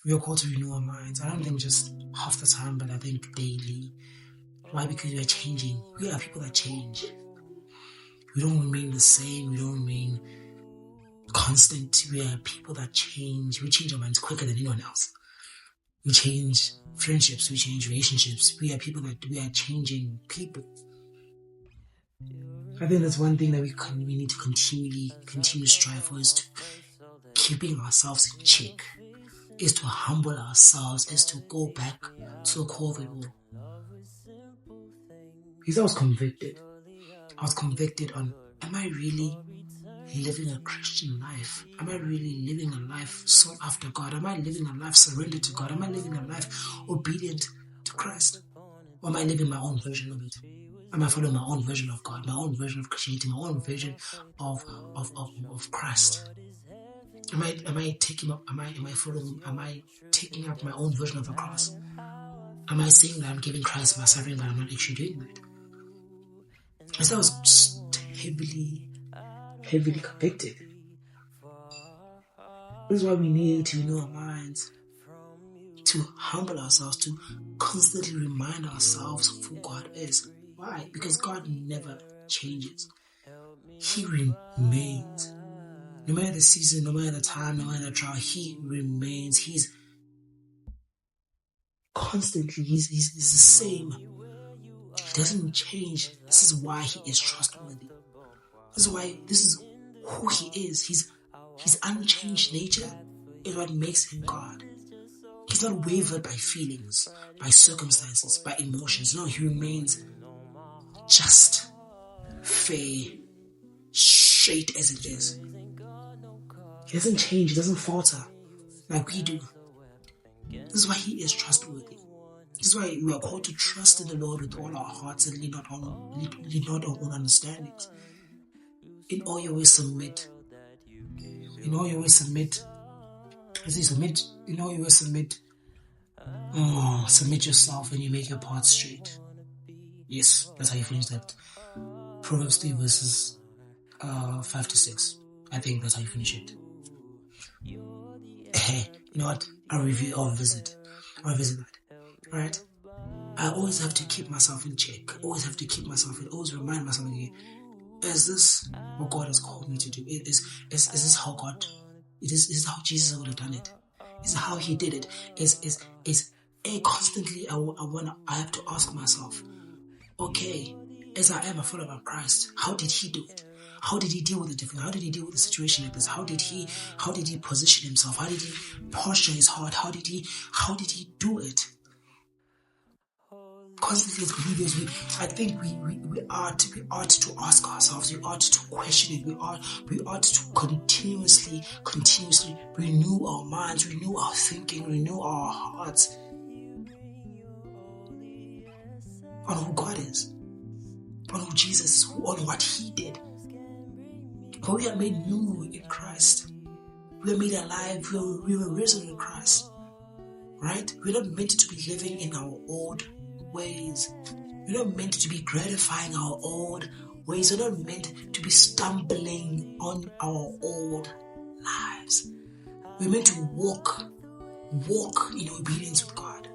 We are called to renew our minds. I don't think just half the time, but I think daily. Why? Because we are changing. We are people that change. We don't remain the same. We don't remain constant. We are people that change. We change our minds quicker than anyone else. We change friendships. We change relationships. We are people that we are changing people. I think that's one thing that we need to continue to strive for, is to keeping ourselves in check, is to humble ourselves, is to go back to the core of it all. Because I was convicted on, am I really living a Christian life? Am I really living a life sought after God? Am I living a life surrendered to God? Am I living a life obedient to Christ? Or am I living my own version of it? Am I following my own version of God, my own version of Christianity, my own version of Christ? Am I taking up my own version of the cross? Am I saying that I'm giving Christ my suffering, but I'm not actually doing that? As I was just heavily convicted. This is why we need to renew our minds, to humble ourselves, to constantly remind ourselves of who God is. Why? Because God never changes. He remains. No matter the season, no matter the time, no matter the trial, He remains. He's constantly, he's the same. He doesn't change. This is why He is trustworthy. This is who He is. His unchanged nature is what makes Him God. He's not wavered by feelings, by circumstances, by emotions. No, He remains just, fair, straight as it is. He doesn't change. He doesn't falter like we do. This is why He is trustworthy. This is why we are called to trust in the Lord with all our hearts and lean not on our own understandings. In all your ways submit. In all your ways submit. As you submit, in all your ways submit. Submit yourself and you make your path straight. Yes, that's how you finish that. Proverbs 3 verses 5 to 6. I think that's how you finish it. Hey, you know what? I'll visit that. Alright? I always have to keep myself in check. Always remind myself again. Is this what God has called me to do? Is this how God? Is this how Jesus would have done it? Is this how He did it? Constantly I have to ask myself, okay, as I am a follower of Christ, how did He do it? How did He deal with the different? How did He deal with the situation like this? How did He position Himself? How did He posture His heart? How did He do it? Constantly as believers, I think we ought to ask ourselves, we ought to question it, we ought to continuously renew our minds, renew our thinking, renew our hearts on who God is, on who Jesus is, on what He did. For we are made new in Christ. We are made alive. We were risen in Christ. Right? We're not meant to be living in our old ways. We're not meant to be gratifying our old ways. We're not meant to be stumbling on our old lives. We're meant to walk in obedience with God,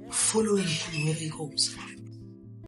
following Him wherever He goes.